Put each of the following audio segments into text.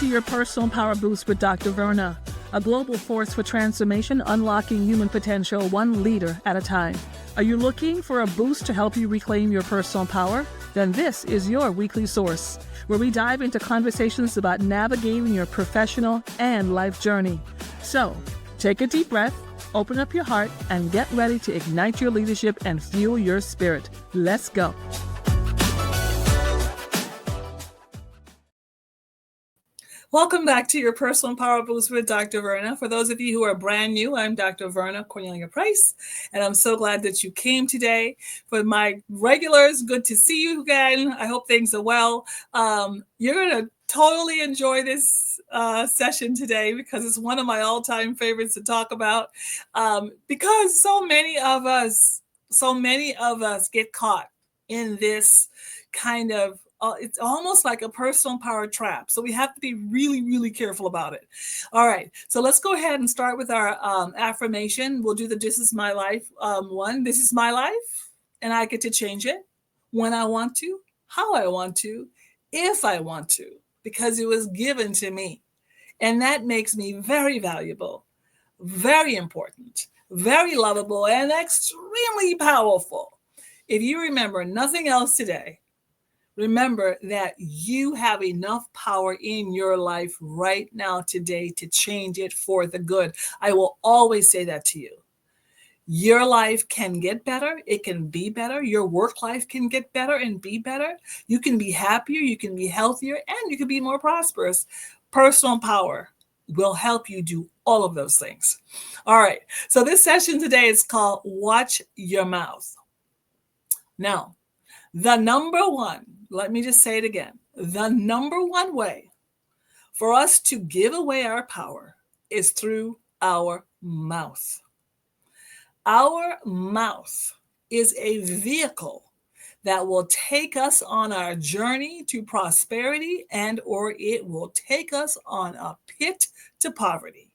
to your Personal Power Boost with Dr. Verna, a global force for transformation, unlocking human potential one leader at a time. Are you looking for a boost to help you reclaim your personal power? Then this is your weekly source, where we dive into conversations about navigating your professional and life journey. So, take a deep breath, open up your heart, and get ready to ignite your leadership and fuel your spirit. Let's go. Welcome back to your Personal Power Boost with Dr. Verna. For those of you who are brand new, I'm Dr. Verna Cornelia Price, and I'm so glad that you came today. For my regulars, good to see you again. I hope things are well. You're going to totally enjoy this session today because it's one of my all-time favorites to talk about, because so many of us get caught in this kind of it's almost like a personal power trap. So we have to be really, really careful about it. All right. So let's go ahead and start with our affirmation. We'll do the This Is My Life one. This is my life, and I get to change it when I want to, how I want to, if I want to, because it was given to me. And that makes me very valuable, very important, very lovable, and extremely powerful. If you remember nothing else today, remember that you have enough power in your life right now today to change it for the good. I will always say that to you. Your life can get better. It can be better. Your work life can get better and be better. You can be happier. You can be healthier, and you can be more prosperous. Personal power will help you do all of those things. All right. So this session today is called Watch Your Mouth. Now, the number one, let me just say it again. The number one way for us to give away our power is through our mouth. Our mouth is a vehicle that will take us on our journey to prosperity, and or it will take us on a pit to poverty.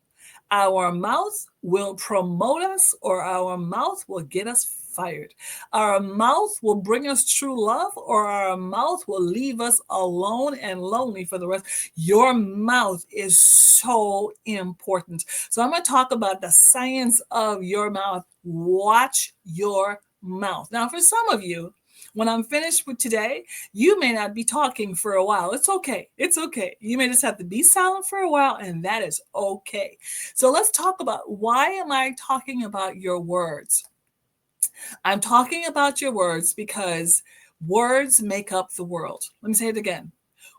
Our mouth will promote us, or our mouth will get us fired. Our mouth will bring us true love, or our mouth will leave us alone and lonely for the rest. Your mouth is so important. So I'm going to talk about the science of your mouth. Watch your mouth. Now, for some of you, when I'm finished with today, you may not be talking for a while. It's okay. It's okay. You may just have to be silent for a while, and that is okay. So let's talk about, why am I talking about your words? I'm talking about your words because words make up the world. Let me say it again.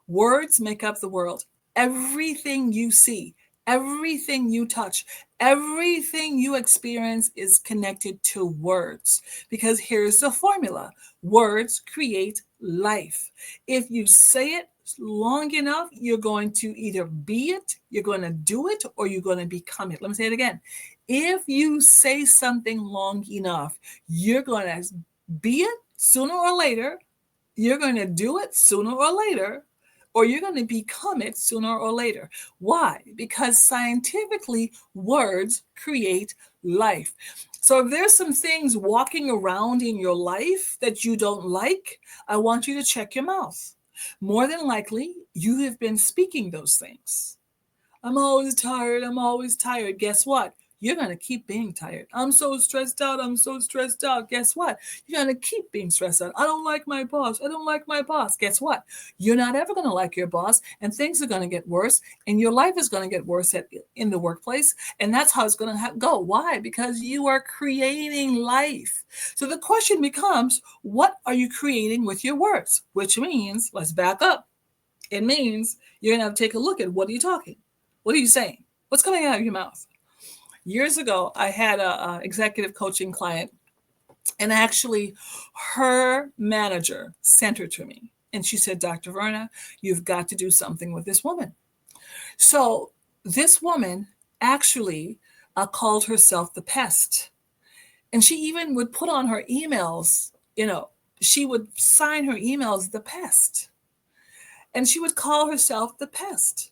Words make up the world. Everything you see, everything you touch, everything you experience is connected to words. Because here's the formula. Words create life. If you say it long enough, you're going to either be it, you're going to do it, or you're going to become it. Let me say it again. If you say something long enough, you're going to be it sooner or later, you're going to do it sooner or later, or you're going to become it sooner or later. Why? Because scientifically, words create life. So if there's some things walking around in your life that you don't like, I want you to check your mouth. More than likely, you have been speaking those things. I'm always tired. I'm always tired. Guess what? You're going to keep being tired. I'm so stressed out. I'm so stressed out. Guess what? You're going to keep being stressed out. I don't like my boss. I don't like my boss. Guess what? You're not ever going to like your boss, and things are going to get worse, and your life is going to get worse in the workplace, and that's how it's going to go. Why? Because you are creating life. So the question becomes, what are you creating with your words? Which means, let's back up. It means you're going to have to take a look at, what are you talking? What are you saying? What's coming out of your mouth? Years ago, I had an executive coaching client, and actually her manager sent her to me. And she said, Dr. Verna, you've got to do something with this woman. So this woman actually called herself the pest. And she even would put on her emails, she would sign her emails the pest. And she would call herself the pest.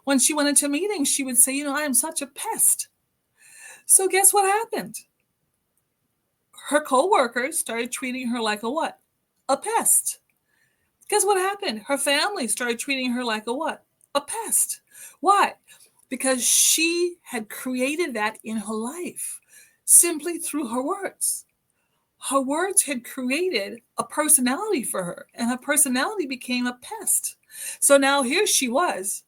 When she went into meetings, she would say, I am such a pest. So guess what happened? Her coworkers started treating her like a what? A pest. Guess what happened? Her family started treating her like a what? a pest. Why? Because she had created that in her life simply through her words. Her words had created a personality for her, and her personality became a pest. So now here she was.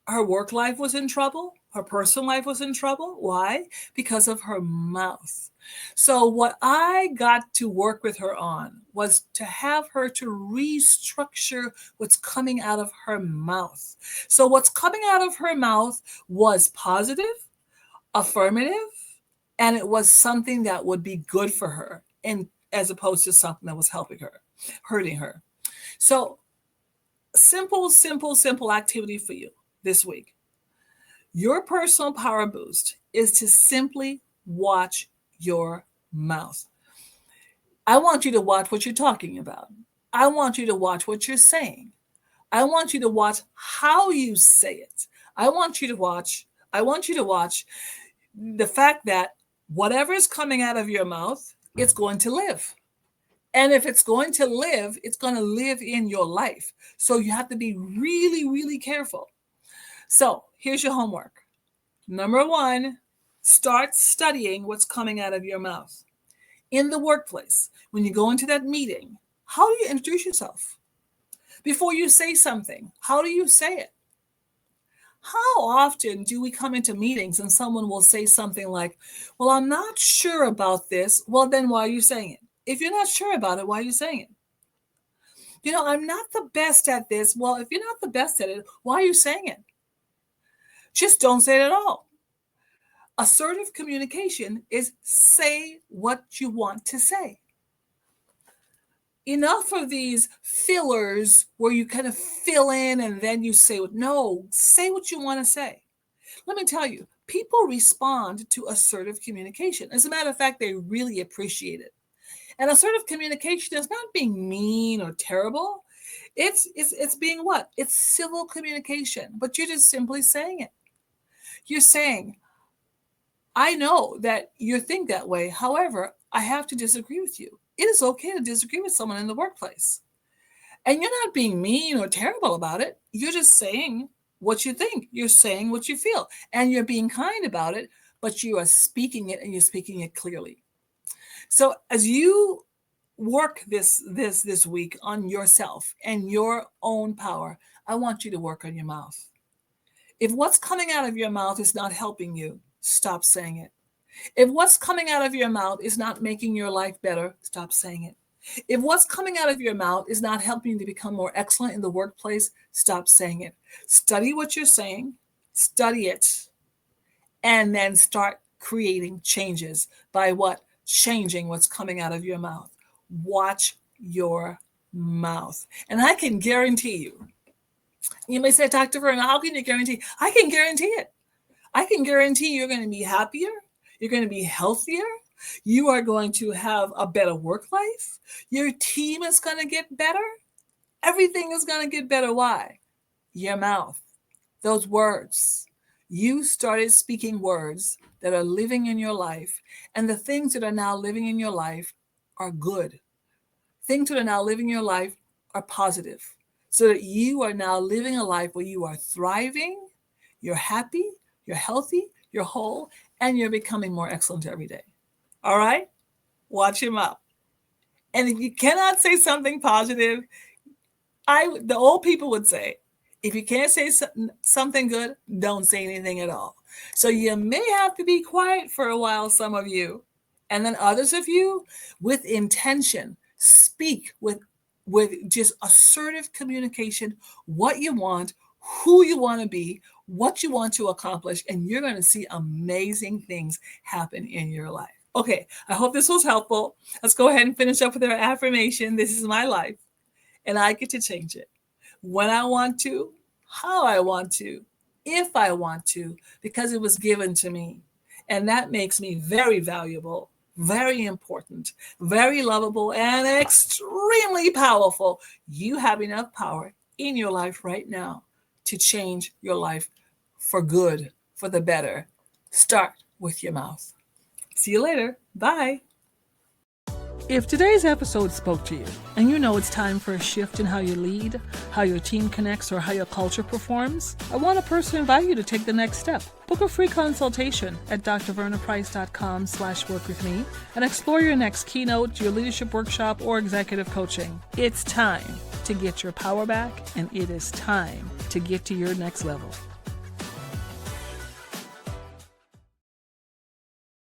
Her work life was in trouble. Her personal life was in trouble. Why? Because of her mouth. So what I got to work with her on was to have her to restructure what's coming out of her mouth. So what's coming out of her mouth was positive, affirmative, and it was something that would be good for her, and as opposed to something that was helping her, hurting her. So simple activity for you this week. Your personal power boost is to simply watch your mouth. I want you to watch what you're talking about. I want you to watch what you're saying. I want you to watch how you say it. I want you to watch the fact that whatever is coming out of your mouth, it's going to live. And if it's going to live, it's going to live in your life. So you have to be really, really careful. So here's your homework. Number one, start studying what's coming out of your mouth. In the workplace, when you go into that meeting, how do you introduce yourself? Before you say something, how do you say it? How often do we come into meetings and someone will say something like, well, I'm not sure about this. Well, then why are you saying it? If you're not sure about it, why are you saying it? I'm not the best at this. Well, if you're not the best at it, why are you saying it? Just don't say it at all. Assertive communication is say what you want to say. Enough of these fillers where you kind of fill in and then you say, no, say what you want to say. Let me tell you, people respond to assertive communication. As a matter of fact, they really appreciate it. And assertive communication is not being mean or terrible. It's being what? It's civil communication, but you're just simply saying it. You're saying, I know that you think that way. However, I have to disagree with you. It is okay to disagree with someone in the workplace. And you're not being mean or terrible about it. You're just saying what you think. You're saying what you feel. And you're being kind about it, but you are speaking it and you're speaking it clearly. So as you work this week on yourself and your own power, I want you to work on your mouth. If what's coming out of your mouth is not helping you, stop saying it. If what's coming out of your mouth is not making your life better, stop saying it. If what's coming out of your mouth is not helping you to become more excellent in the workplace, stop saying it. Study what you're saying, study it, and then start creating changes by what? Changing what's coming out of your mouth. Watch your mouth. And I can guarantee you, you may say, Dr. Verna, how can you guarantee? I can guarantee it. I can guarantee you're going to be happier. You're going to be healthier. You are going to have a better work life. Your team is going to get better. Everything is going to get better. Why? Your mouth, those words. You started speaking words that are living in your life, and the things that are now living in your life are good. Things that are now living in your life are positive, so that you are now living a life where you are thriving, you're happy, you're healthy, you're whole, and you're becoming more excellent every day. All right? Watch him up. And if you cannot say something positive, the old people would say, if you can't say something good, don't say anything at all. So you may have to be quiet for a while, some of you. And then others of you, with intention, speak with just assertive communication, what you want, who you want to be, what you want to accomplish, and you're going to see amazing things happen in your life. Okay, I hope this was helpful. Let's go ahead and finish up with our affirmation. This is my life, and I get to change it when I want to, how I want to, if I want to, because it was given to me. And that makes me very valuable, very important, very lovable, and extremely powerful. You have enough power in your life right now to change your life for good, for the better. Start with your mouth. See you later. Bye. If today's episode spoke to you, and you know it's time for a shift in how you lead, how your team connects, or how your culture performs, I want to personally invite you to take the next step. Book a free consultation at drvernaprice.com/workwithme and explore your next keynote, your leadership workshop, or executive coaching. It's time to get your power back, and it is time to get to your next level.